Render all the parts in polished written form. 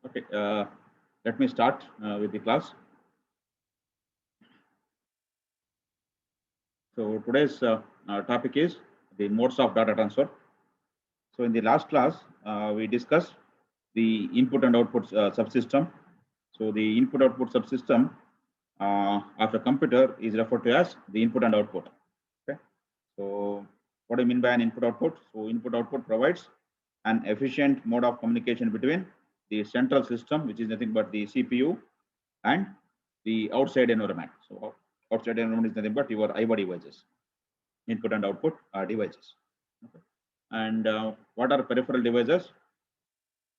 Okay, let me start with the class. So today's topic is the modes of data transfer. So in the last class, we discussed the input and output subsystem. So the input output subsystem of a computer is referred to as the input and output. Okay. So what do you mean by an input output? So input output provides an efficient mode of communication between the central system, which is nothing but the CPU, and the outside environment. So outside environment is nothing but your IO devices, input and output devices. Okay. And what are peripheral devices?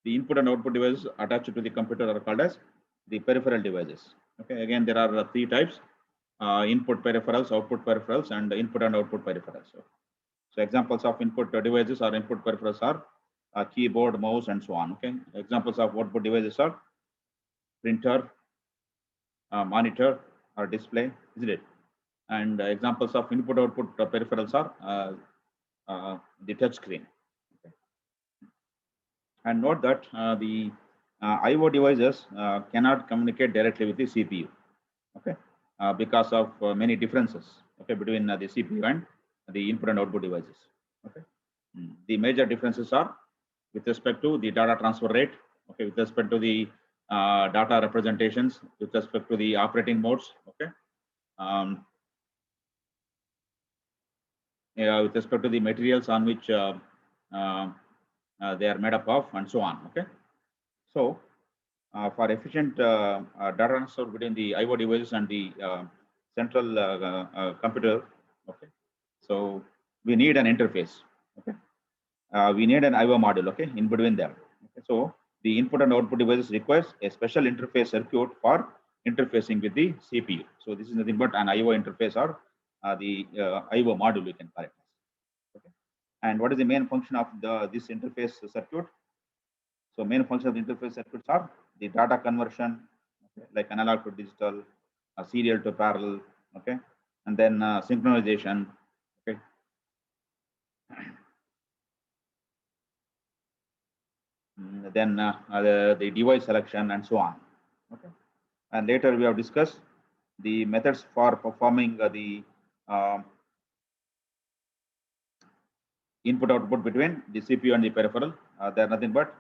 The input and output devices attached to the computer are called as the peripheral devices. Okay. Again, there are three types: input peripherals, output peripherals, and input and output peripherals. So examples of input devices or input peripherals are keyboard, mouse, and so on. Okay. Examples of output devices are printer, monitor, or display, isn't it? And examples of input output peripherals are the touch screen. Okay. And note that the IO devices cannot communicate directly with the CPU. Okay, because of many differences. Okay, between the CPU and the input and output devices. Okay, the major differences are with respect to the data transfer rate. Okay, with respect to the data representations, with respect to the operating modes. Okay. With respect to the materials on which they are made up of, and so on. Okay, so for efficient data transfer between the IO devices and the central computer, okay, so we need an interface. Okay, we need an IO module. Okay, in between them. Okay, so the input and output devices requires a special interface circuit for interfacing with the CPU. So this is nothing but an IO interface or the IO module, we can call it. Okay. And what is the main function of this interface circuit? So main function of the interface circuits are the data conversion, okay, like analog to digital, serial to parallel, okay, and then synchronization, okay. Then the device selection and so on, okay. And later we have discussed the methods for performing the input output between the CPU and the peripheral. They are nothing but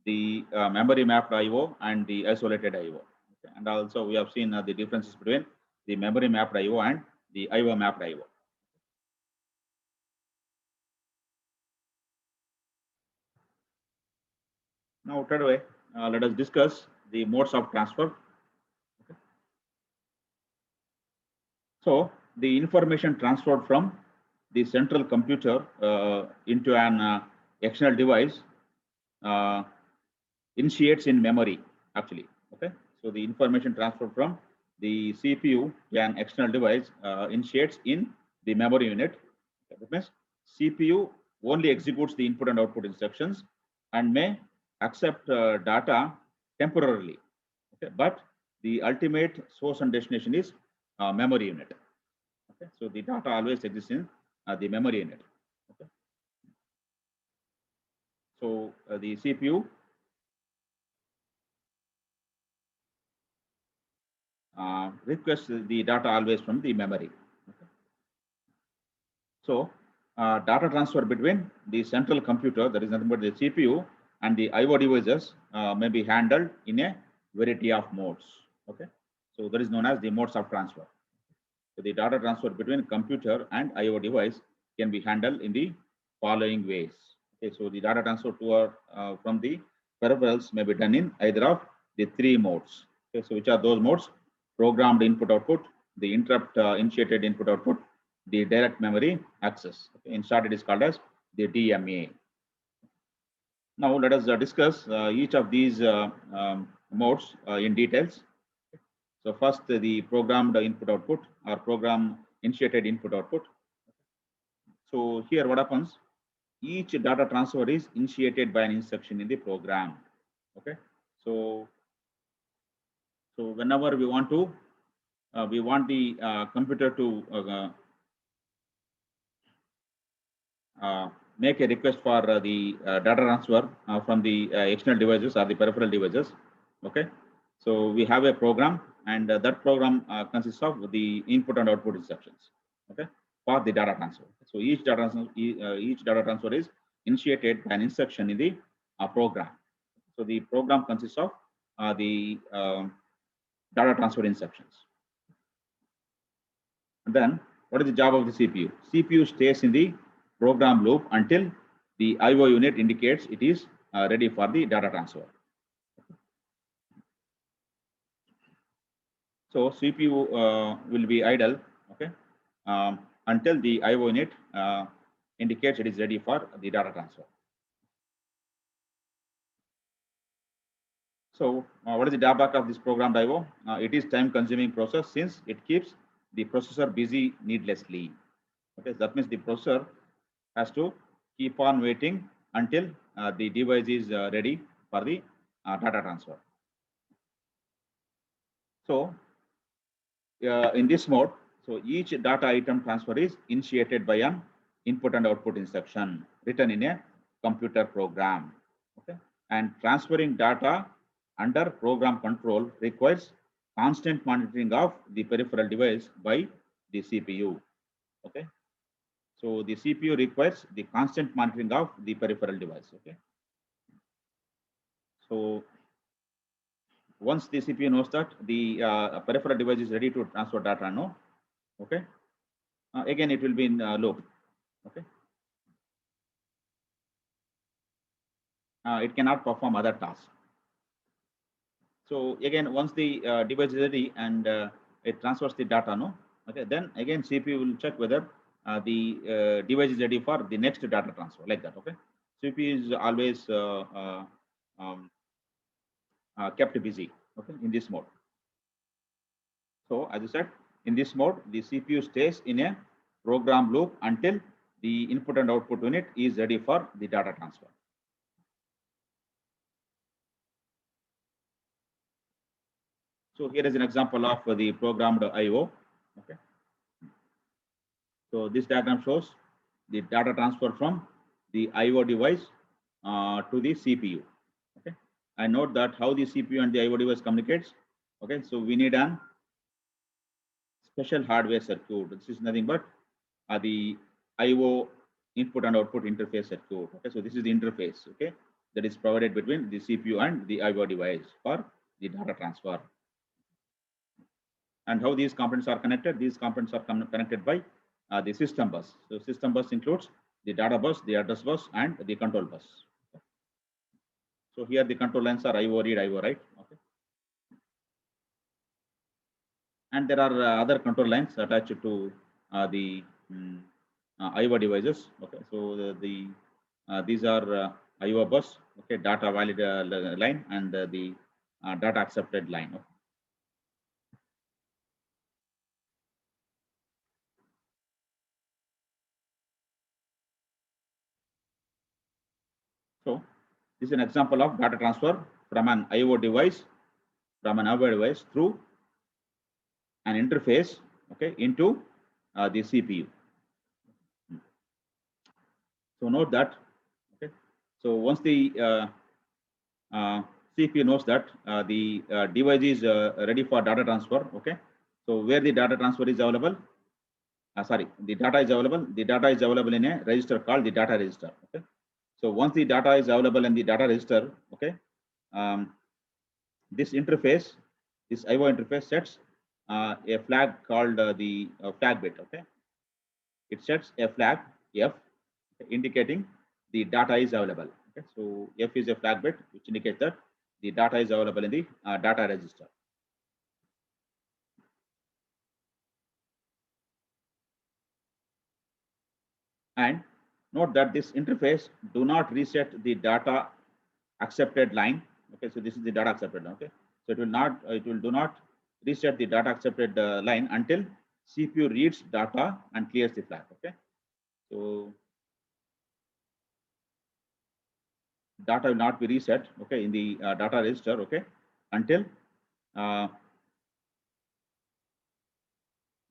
the memory mapped IO and the isolated IO. Okay. And also we have seen the differences between the memory mapped IO and the IO mapped IO. Now, today, let us discuss the modes of transfer. Okay. So, the information transferred from the central computer into an external device uh, initiates in memory, actually. Okay. So, the information transferred from the CPU to an external device initiates in the memory unit. Okay. That means CPU only executes the input and output instructions and may accept data temporarily. Okay, but the ultimate source and destination is memory unit. Okay, so the data always exists in the memory unit. Okay, so the CPU requests the data always from the memory. Okay. So data transfer between the central computer, that is nothing but the CPU, and the IO devices may be handled in a variety of modes. Okay, so that is known as the modes of transfer. So the data transfer between computer and IO device can be handled in the following ways. Okay, so the data transfer to from the peripherals may be done in either of the three modes. Okay, so which are those modes? Programmed input output, the interrupt initiated input output, the direct memory access. Okay, in short, it is called as the DMA. Now let us discuss each of these modes in details. So first, the programmed input output or program initiated input output. So here what happens? Each data transfer is initiated by an instruction in the program. Okay. So whenever we want to, we want the computer to make a request for the data transfer from the external devices or the peripheral devices. Okay, so we have a program, and that program consists of the input and output instructions. Okay, for the data transfer. So each data transfer is initiated by an instruction in the program. So the program consists of the data transfer instructions. And then what is the job of the CPU? CPU stays in the program loop until the IO unit indicates it is ready for the data transfer. So CPU will be idle, okay, until the IO unit indicates it is ready for the data transfer. So what is the drawback of this programmed IO? It is time-consuming process since it keeps the processor busy needlessly. Okay, that means the processor has to keep on waiting until the device is ready for the data transfer. So in this mode, so each data item transfer is initiated by an input and output instruction written in a computer program. Okay, and transferring data under program control requires constant monitoring of the peripheral device by the CPU. Okay, so the CPU requires the constant monitoring of the peripheral device. Okay, so once the CPU knows that the peripheral device is ready to transfer data, no, okay, again it will be in loop. Okay, it cannot perform other tasks. So again, once the device is ready and it transfers the data, no, okay, then again CPU will check whether the device is ready for the next data transfer, like that. Okay, CPU is always kept busy. Okay, in this mode. So as I said, in this mode, the CPU stays in a program loop until the input and output unit is ready for the data transfer. So here is an example of the programmed IO. Okay. So this diagram shows the data transfer from the IO device to the CPU. Okay. And note that how the CPU and the IO device communicates. Okay. So we need an special hardware circuit. This is nothing but the IO input and output interface circuit. Okay. So this is the interface. Okay. That is provided between the CPU and the IO device for the data transfer. And how these components are connected? These components are connected by the system bus. So system bus includes the data bus, the address bus, and the control bus. So here the control lines are IO read, IO write. Okay. And there are other control lines attached to the IO devices. Okay. So these are IO bus, okay, data valid line, and the data accepted line. Okay. So this is an example of data transfer from an IO device, through an interface, okay, into the CPU. So note that, okay. So once the CPU knows that the device is ready for data transfer, okay. So where the data transfer is available, the data is available. The data is available in a register called the data register. Okay. So once the data is available in the data register, okay, this interface, this IO interface sets a flag called the flag bit. Okay, it sets a flag F indicating the data is available. Okay, so F is a flag bit which indicates that the data is available in the data register. And note that this interface do not reset the data accepted line. Okay, so this is the data accepted line. Okay, so it will do not reset the data accepted line until CPU reads data and clears the flag. Okay, so data will not be reset, okay, in the data register, okay, until the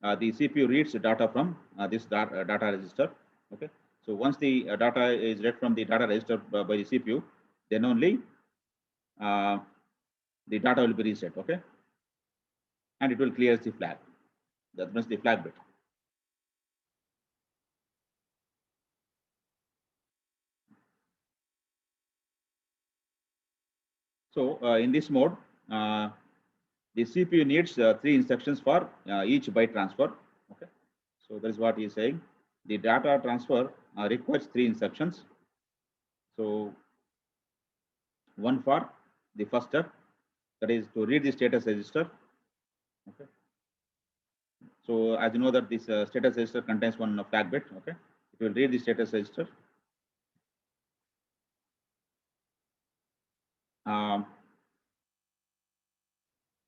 CPU reads the data from this data register. Okay, So once the data is read from the data register by the CPU, then only the data will be reset, okay? And it will clear the flag. That means the flag bit. So in this mode, the CPU needs 3 instructions for each byte transfer. Okay, so that is what he is saying. The data transfer requires 3 instructions. So one for the first step, that is to read the status register. Okay. So as you know that this status register contains one flag bit. Okay, it will read the status register.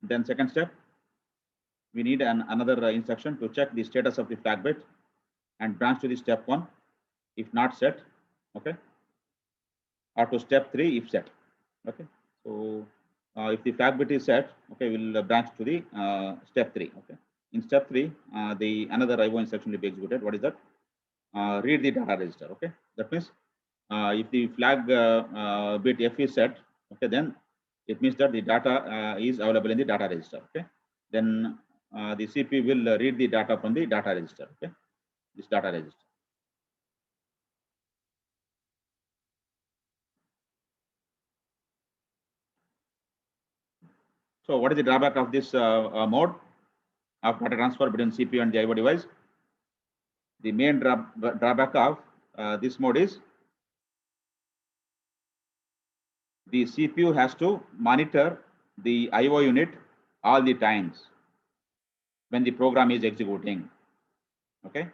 Then second step, we need another instruction to check the status of the flag bit and branch to the step 1 if not set, okay, or to step 3 if set. Okay, so if the flag bit is set, okay, we'll branch to the step 3. Okay, in step 3, the another IO instruction will be executed. What is that? Read the data register. Okay, that means if the flag bit F is set, okay, then it means that the data is available in the data register. Okay, then the CPU will read the data from the data register. Okay, this data register. So what is the drawback of this mode of data transfer between CPU and the IO device? The main drawback of this mode is the CPU has to monitor the IO unit all the times when the program is executing. Okay.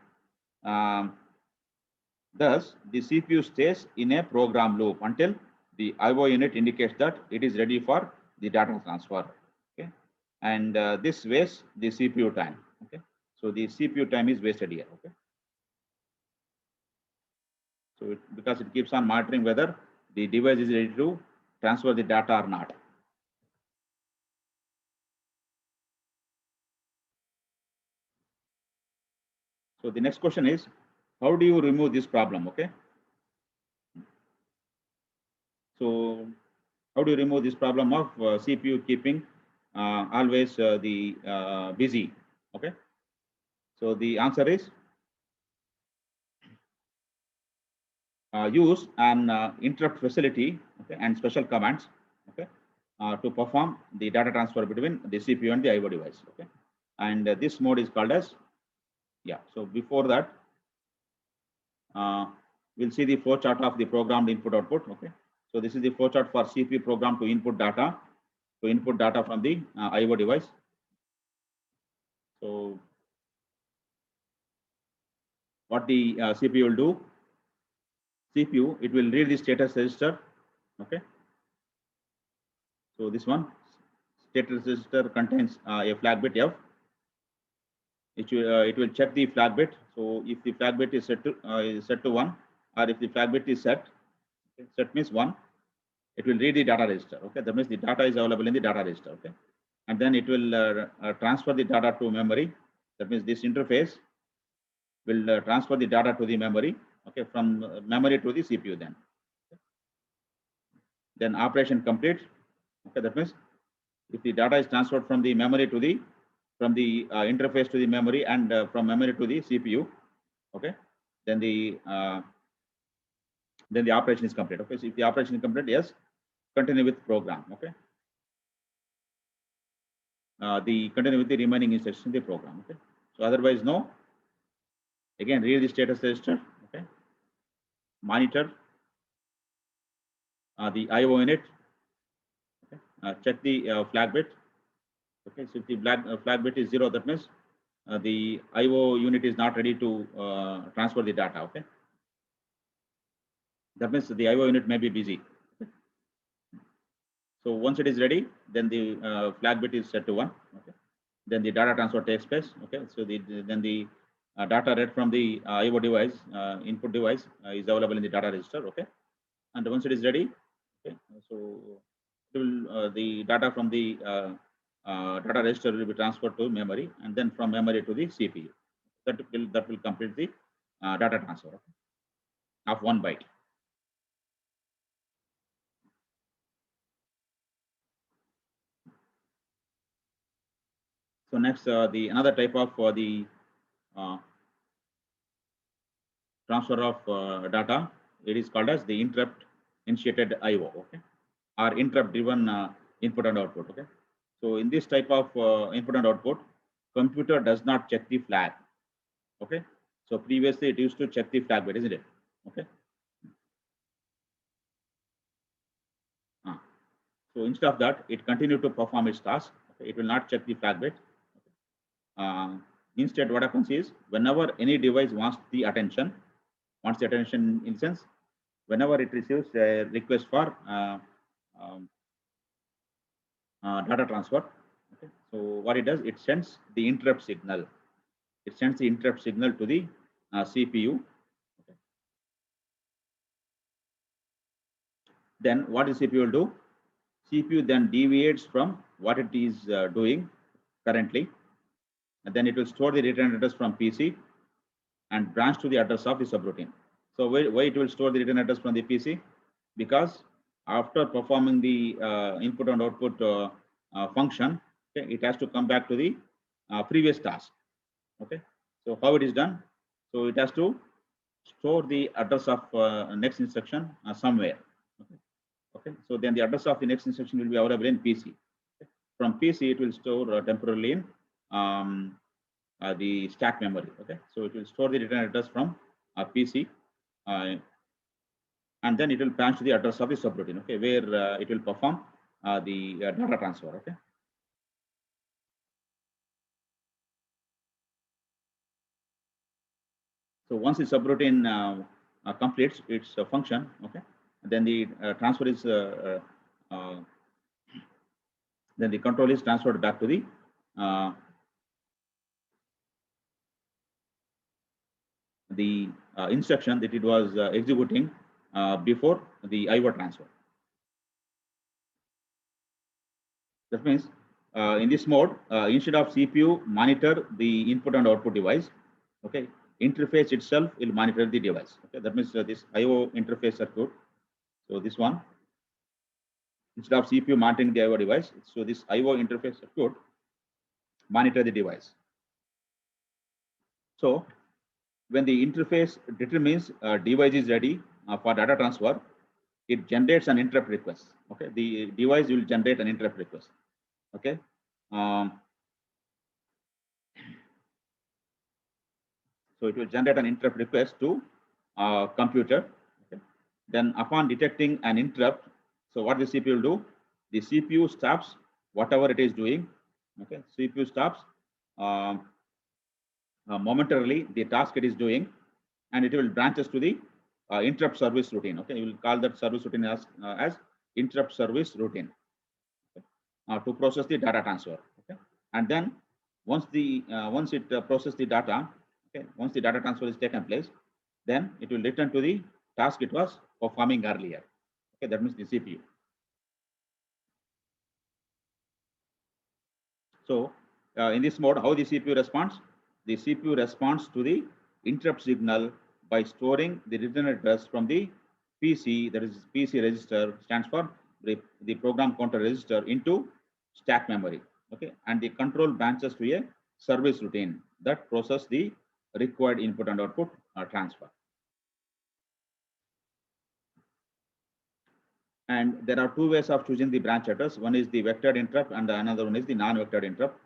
Thus, the CPU stays in a program loop until the IO unit indicates that it is ready for the data transfer. Okay, and this wastes the CPU time. Okay, so the CPU time is wasted here. Okay, so because it keeps on monitoring whether the device is ready to transfer the data or not. So the next question is, how do you remove this problem? Okay, so how do you remove this problem of CPU keeping always the busy? Okay, so the answer is use an interrupt facility, okay, and special commands, okay, to perform the data transfer between the CPU and the IO device. Okay, and this mode is called as, yeah. So before that, we'll see the flow chart of the programmed input output. Okay, so this is the flow chart for CPU program to input data from the IO device. So what the CPU will do? CPU, it will read the status register. Okay, so this one status register contains a flag bit F. It will check the flag bit. So if the flag bit is set to 1, or if the flag bit is set, okay, set means 1, it will read the data register. Okay, that means the data is available in the data register. Okay, and then it will transfer the data to memory. That means this interface will transfer the data to the memory. Okay, from memory to the CPU. Then operation complete. Okay, that means if the data is transferred from the memory to the interface to the memory and from memory to the CPU, okay, then the operation is complete. Okay, so if the operation is complete, yes, continue with program. Okay, the continue with the remaining instructions in the program. Okay, so otherwise no. Again, read the status register. Okay, monitor the IO unit. Okay, check the flag bit. Okay, so if the flag bit is 0, that means the IO unit is not ready to transfer the data. Okay, that means the IO unit may be busy. Okay. So once it is ready, then the flag bit is set to 1. Okay, then the data transfer takes place. Okay, so then the data read from the IO device, input device, is available in the data register. Okay, and once it is ready, okay, so it will, the data from the data register will be transferred to memory, and then from memory to the CPU. That will complete the data transfer. Okay. of 1 byte. So next, the another type of the transfer of data, it is called as the interrupt initiated IO, okay, or interrupt driven input and output, okay. So in this type of input and output, computer does not check the flag, okay. So previously it used to check the flag bit, isn't it? Okay. So instead of that, it continued to perform its task. Okay? It will not check the flag bit. Instead, what happens is whenever any device wants the attention in the sense, whenever it receives a request for data transfer, okay? So what it does, it sends the interrupt signal. It sends the interrupt signal to the CPU. Okay. Then what the CPU will do? CPU then deviates from what it is doing currently, and then it will store the return address from PC and branch to the address of the subroutine. So why it will store the return address from the PC? Because after performing the input and output function, okay, it has to come back to the previous task. Okay, so how it is done? So it has to store the address of next instruction somewhere. Okay. Okay, so then the address of the next instruction will be available in PC. Okay. From PC, it will store temporarily in the stack memory. Okay, so it will store the return address from PC, and then it will branch to the address of the subroutine. Okay, where it will perform the data transfer. Okay. So once the subroutine completes its function, okay, then the transfer is then the control is transferred back to the instruction that it was executing before the IO transfer. That means in this mode, instead of CPU monitor the input and output device, okay, interface itself will monitor the device. Okay, that means this IO interface circuit. So this one, instead of CPU monitoring the IO device, so this IO interface circuit monitor the device. So when the interface determines device is ready for data transfer, it generates an interrupt request. Okay, the device will generate an interrupt request. Okay, so it will generate an interrupt request to computer. Okay. Then upon detecting an interrupt, so what the CPU will do? The CPU stops whatever it is doing. Okay, CPU stops momentarily the task it is doing, and it will branches to the interrupt service routine. Okay, you will call that service routine as interrupt service routine, okay, to process the data transfer. Okay, and then once it processes the data, okay, once the data transfer is taken place, then it will return to the task it was performing earlier. Okay, that means the CPU. So in this mode, how the CPU responds? The CPU responds to the interrupt signal by storing the return address from the PC, that is PC register, stands for the program counter register, into stack memory. Okay, and the control branches to a service routine that process the required input and output transfer. And there are two ways of choosing the branch address. One is the vectored interrupt, and another one is the non-vectored interrupt.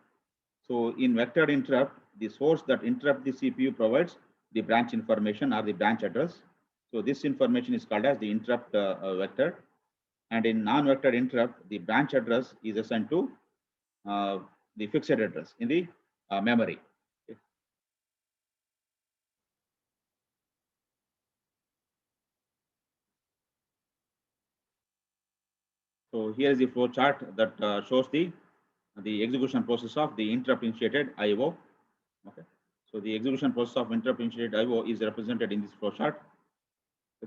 So in vectored interrupt, the source that interrupt the CPU provides the branch information or the branch address. So this information is called as the interrupt vector. And in non-vectored interrupt, the branch address is assigned to the fixed address in the memory. Okay. So here is the flow chart that shows the execution process of the interrupt initiated IO. Okay. So the execution process of interrupt initiated IO is represented in this flow chart.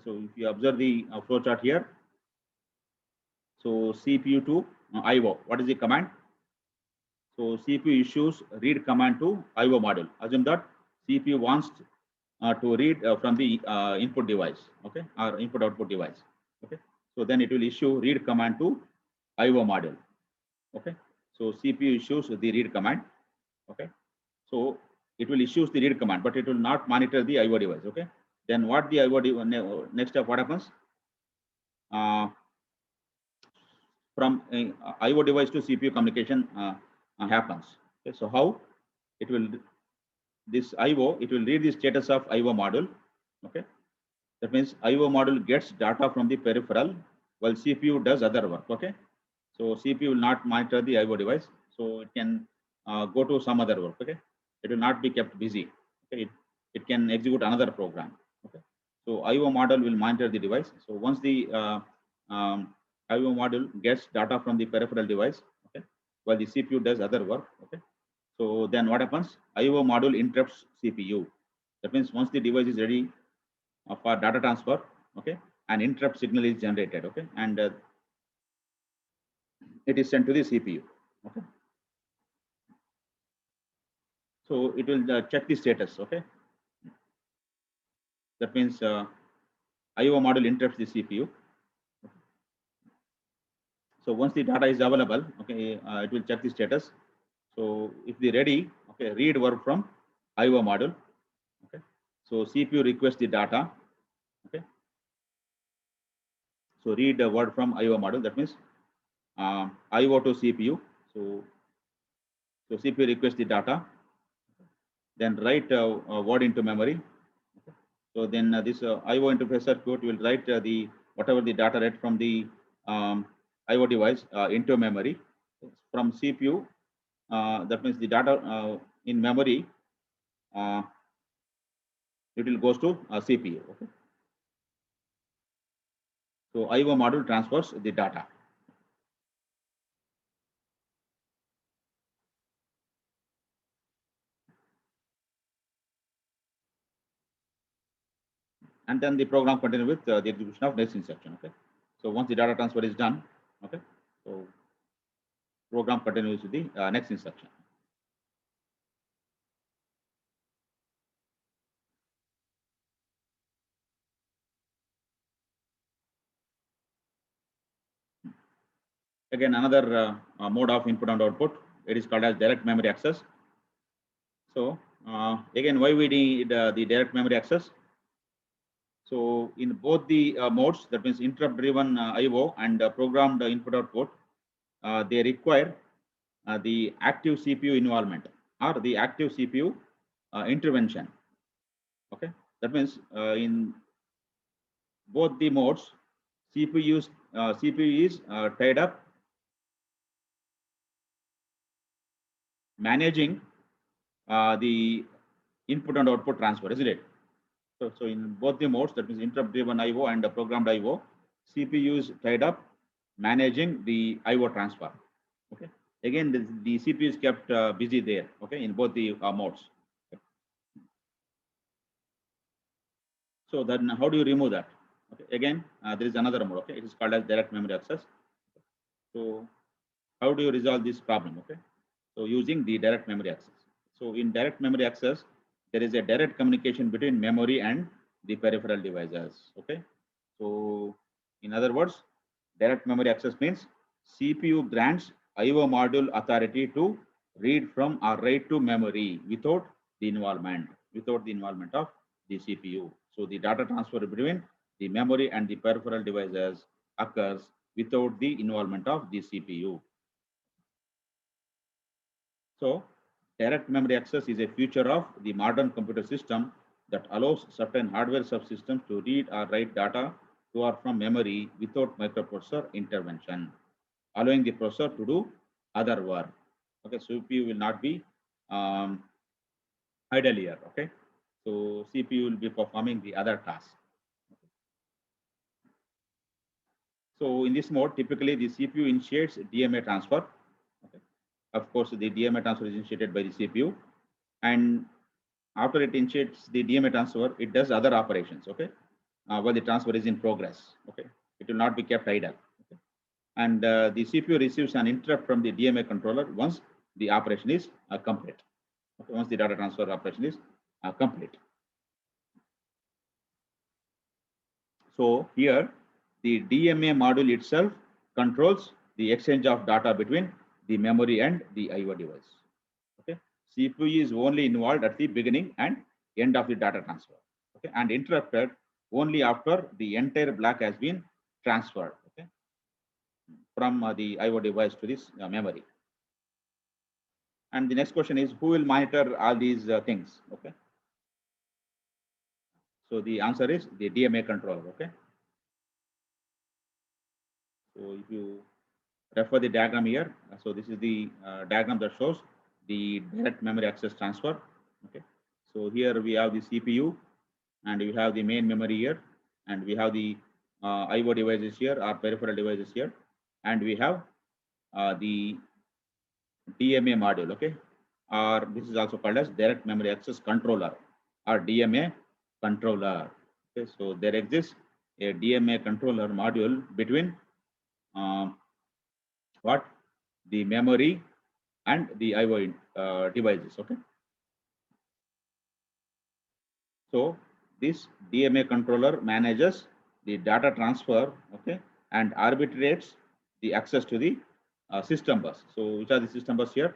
So if you observe the flow chart here, so CPU to IO, what is the command? So CPU issues read command to IO module. Assume that CPU wants to read from the input device, okay, or input output device, okay. So then it will issue read command to IO module, okay. So CPU issues the read command, okay. So it will issue the read command, but it will not monitor the IO device, okay. Then what the next step, what happens? From IO device to CPU communication happens. Okay, so how it will this IO, it will read the status of IO module. Okay, that means IO module gets data from the peripheral while CPU does other work. Okay, so CPU will not monitor the IO device, so it can go to some other work. Okay, it will not be kept busy. Okay, it can execute another program. Okay, so IO module will monitor the device. So once the IO module gets data from the peripheral device, okay, while the CPU does other work. Okay, so then what happens? IO module interrupts CPU. That means once the device is ready for data transfer, okay, an interrupt signal is generated, okay, and it is sent to the CPU. Okay, so it will check the status. Okay, that means IO module interrupts the CPU. So once the data is available, okay, it will check the status. So if the ready, okay, read word from IO module. Okay, so CPU requests the data. Okay, so read a word from IO module. That means IO to CPU. So CPU requests the data. Then write a word into memory. Okay. So then this IO interface circuit will write the whatever the data read from the IO device into memory from CPU. That means the data in memory it will goes to CPU. Okay. So IO module transfers the data. And then the program continues with the execution of next instruction. Okay. So once the data transfer is done, okay, so program continues with the next instruction. Again, another mode of input and output. It is called as direct memory access. So again, why we need the direct memory access? So in both the modes, that means interrupt-driven IO and programmed input-output, they require the active CPU involvement or the active CPU intervention. Okay, that means in both the modes, CPU is tied up managing the input and output transfer, isn't it? So in both the modes, that means interrupt-driven IO and programmed IO, CPU is tied up managing the IO transfer. Okay. Again, the CPU is kept busy there. Okay, in both the modes. Okay. So then, how do you remove that? Okay. Again, there is another mode. Okay, it is called as direct memory access. So how do you resolve this problem? Okay. So using the direct memory access. So in direct memory access, there is a direct communication between memory and the peripheral devices. Okay. So in other words, direct memory access means CPU grants IO module authority to read from or write to memory without the involvement of the CPU. So the data transfer between the memory and the peripheral devices occurs without the involvement of the CPU. So direct memory access is a feature of the modern computer system that allows certain hardware subsystems to read or write data to or from memory without microprocessor intervention, allowing the processor to do other work. Okay, so CPU will not be idle here. Okay, so CPU will be performing the other task. So in this mode, typically the CPU initiates DMA transfer. Okay. Of course, the DMA transfer is initiated by the CPU, and after it initiates the DMA transfer, it does other operations. Okay, while the transfer is in progress. Okay, it will not be kept idle. Okay? And the CPU receives an interrupt from the DMA controller once the operation is complete. Okay, once the data transfer operation is complete. So here the DMA module itself controls the exchange of data between the memory and the IO device. Okay, CPU is only involved at the beginning and end of the data transfer. Okay, and interrupted only after the entire block has been transferred. Okay, from the IO device to this memory. And the next question is, who will monitor all these things? Okay, so the answer is the DMA controller. Okay, so if you refer the diagram here, so this is the diagram that shows the direct memory access transfer. Okay, so here we have the CPU, and we have the main memory here, and we have the IO devices here, or peripheral devices here, and we have the DMA module. Okay, or this is also called as direct memory access controller, or DMA controller. Okay, so there exists a DMA controller module between what the memory and the IO devices. Okay, so this DMA controller manages the data transfer. Okay, and arbitrates the access to the system bus. So which are the system bus here?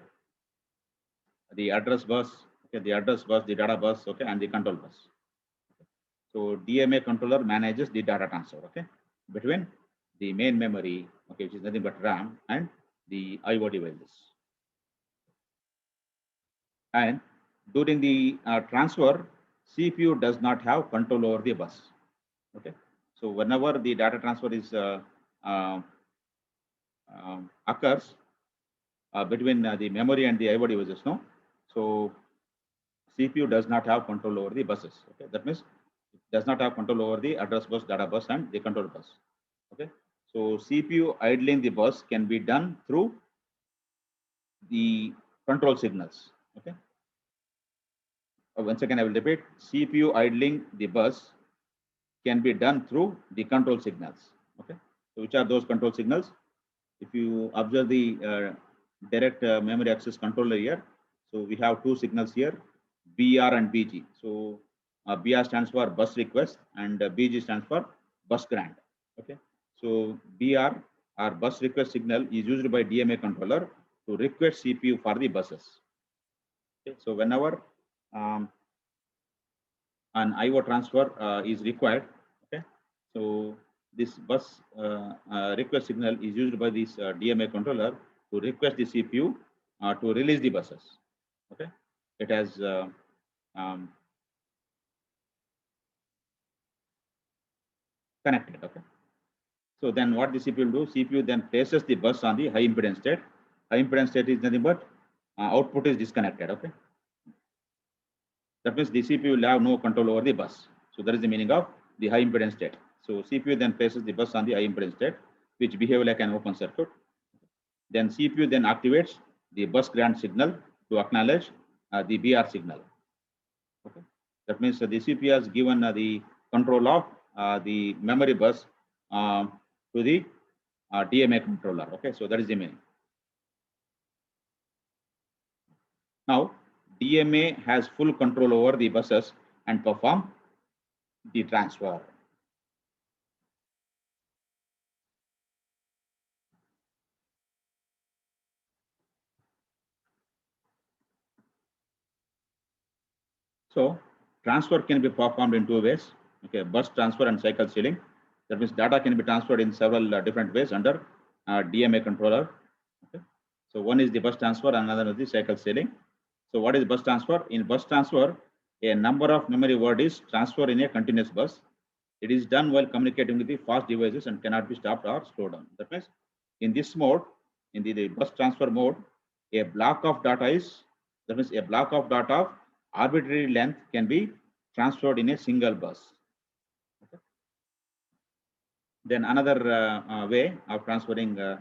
The address bus. Okay, the address bus, the data bus. Okay, and the control bus. So DMA controller manages the data transfer. Okay, between the main memory, okay, which is nothing but RAM, and the IO devices. And during the transfer, CPU does not have control over the bus. Okay, so whenever the data transfer is occurs between the memory and the IO devices, no, so CPU does not have control over the buses. Okay, that means it does not have control over the address bus, data bus, and the control bus. Okay, so CPU idling the bus can be done through the control signals. Okay, once again I will repeat: CPU idling the bus can be done through the control signals. Okay, so which are those control signals? If you observe the direct memory access controller here, so we have two signals here, BR and BG. So BR stands for bus request, and BG stands for bus grant. Okay, so BR or bus request signal is used by DMA controller to request CPU for the buses. Okay, so whenever an IO transfer is required, okay, so this bus request signal is used by this DMA controller to request the CPU to release the buses. Okay, it has connected. Okay, so then what the CPU will do? CPU then places the bus on the high impedance state. High impedance state is nothing but output is disconnected. Okay, that means the CPU will have no control over the bus. So that is the meaning of the high impedance state. So CPU then places the bus on the high impedance state, which behave like an open circuit. Then CPU then activates the bus grant signal to acknowledge the BR signal. Okay, that means the CPU has given the control of the memory bus to the DMA controller. Okay, so that is the meaning. Now DMA has full control over the buses and perform the transfer. So transfer can be performed in two ways. Okay, bus transfer and cycle stealing. That means data can be transferred in several different ways under DMA controller. Okay, so one is the bus transfer, another is the cycle stealing. So what is bus transfer? In bus transfer, a number of memory word is transferred in a continuous bus. It is done while communicating with the fast devices and cannot be stopped or slowed down. That means in this mode, in the bus transfer mode, a block of data is, that means a block of data of arbitrary length can be transferred in a single bus. Okay. Then another way of transferring the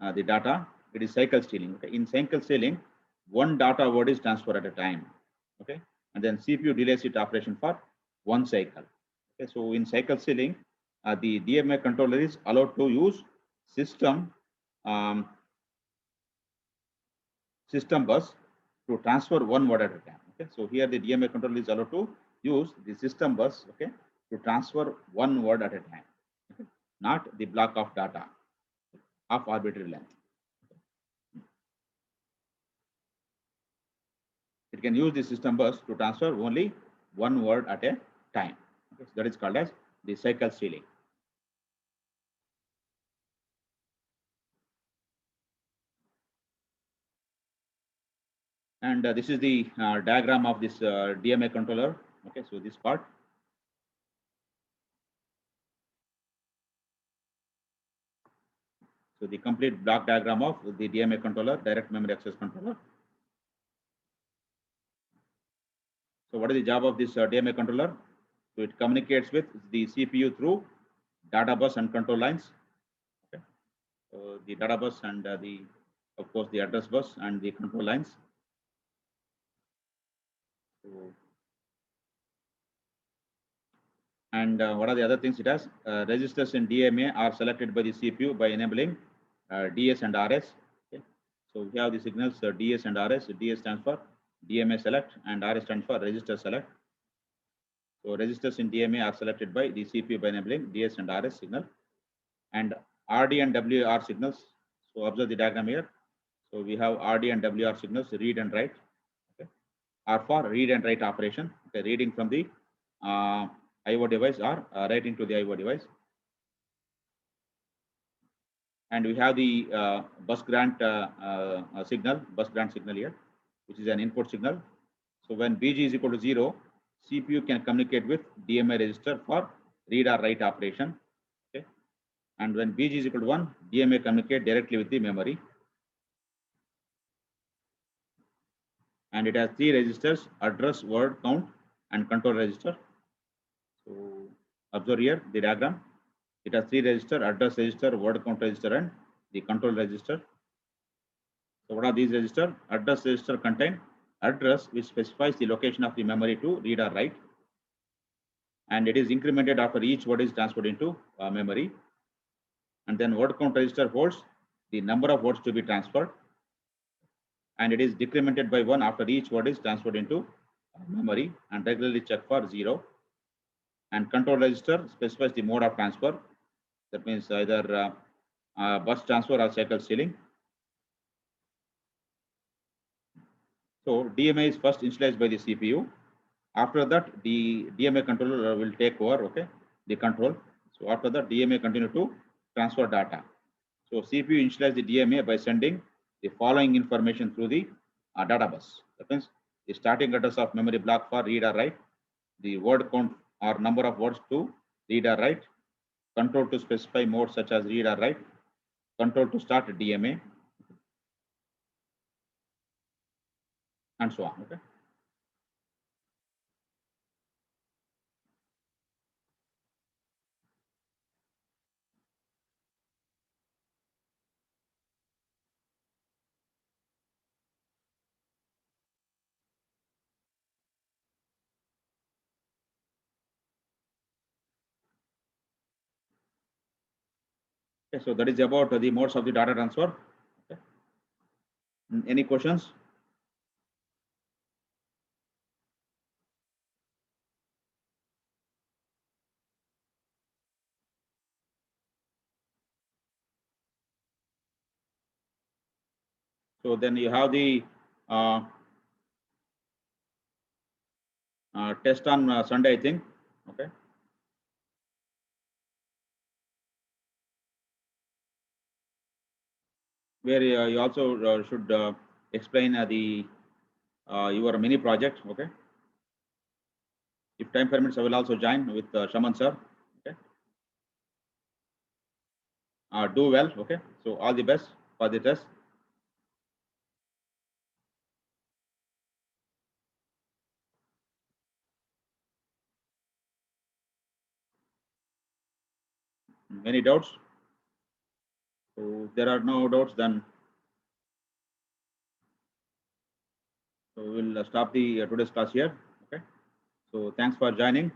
data, it is cycle stealing. Okay. In cycle stealing, one data word is transferred at a time. Okay, and then CPU delays its operation for one cycle. Okay, so in cycle stealing, the DMA controller is allowed to use system system bus to transfer one word at a time. Okay, so here the DMA controller is allowed to use the system bus. Okay, to transfer one word at a time, okay? Not the block of data of arbitrary length. It can use the system bus to transfer only one word at a time. Okay? So that is called as the cycle stealing. And this is the diagram of this DMA controller. Okay, so this part. So the complete block diagram of the DMA controller, direct memory access controller. So what is the job of this DMA controller? So it communicates with the CPU through data bus and control lines. Okay. So the data bus and of course, the address bus and the control lines. So, and what are the other things it has? Registers in DMA are selected by the CPU by enabling DS and RS. Okay. So we have the signals DS and RS. DS stands for DMA select and RS stands for register select. So registers in DMA are selected by the CPU by enabling DS and RS signal, and RD and WR signals. So observe the diagram here. So we have RD and WR signals, read and write, okay, are for read and write operation. Okay, reading from the IO device or writing to the IO device. And we have the bus grant signal, bus grant signal here, which is an input signal. So when BG is equal to 0, CPU can communicate with DMA register for read or write operation. Okay. And when BG is equal to 1, DMA communicate directly with the memory. And it has 3 registers: address, word count, and control register. So observe here the diagram. It has 3 register: address register, word count register, and the control register. So what are these registers? Address register contain address which specifies the location of the memory to read or write, and it is incremented after each word is transferred into memory. And then word count register holds the number of words to be transferred, and it is decremented by 1 after each word is transferred into memory and regularly checked for 0. And control register specifies the mode of transfer. That means either bus transfer or cycle stealing. So DMA is first initialized by the CPU. After that, the DMA controller will take over, okay, the control. So after that, DMA continue to transfer data. So CPU initializes the DMA by sending the following information through the data bus. That means the starting address of memory block for read or write, the word count or number of words to read or write, control to specify modes such as read or write, control to start DMA, and so on. Okay. Okay, so that is about the modes of the data transfer. Okay. Any questions? So then you have the test on Sunday, I think. Okay. Where you also should explain the your mini project. Okay. If time permits, I will also join with Shaman sir. Okay. Do well. Okay. So all the best for the test. Any doubts? So if there are no doubts, then so we'll stop the today's class here. Okay. So thanks for joining.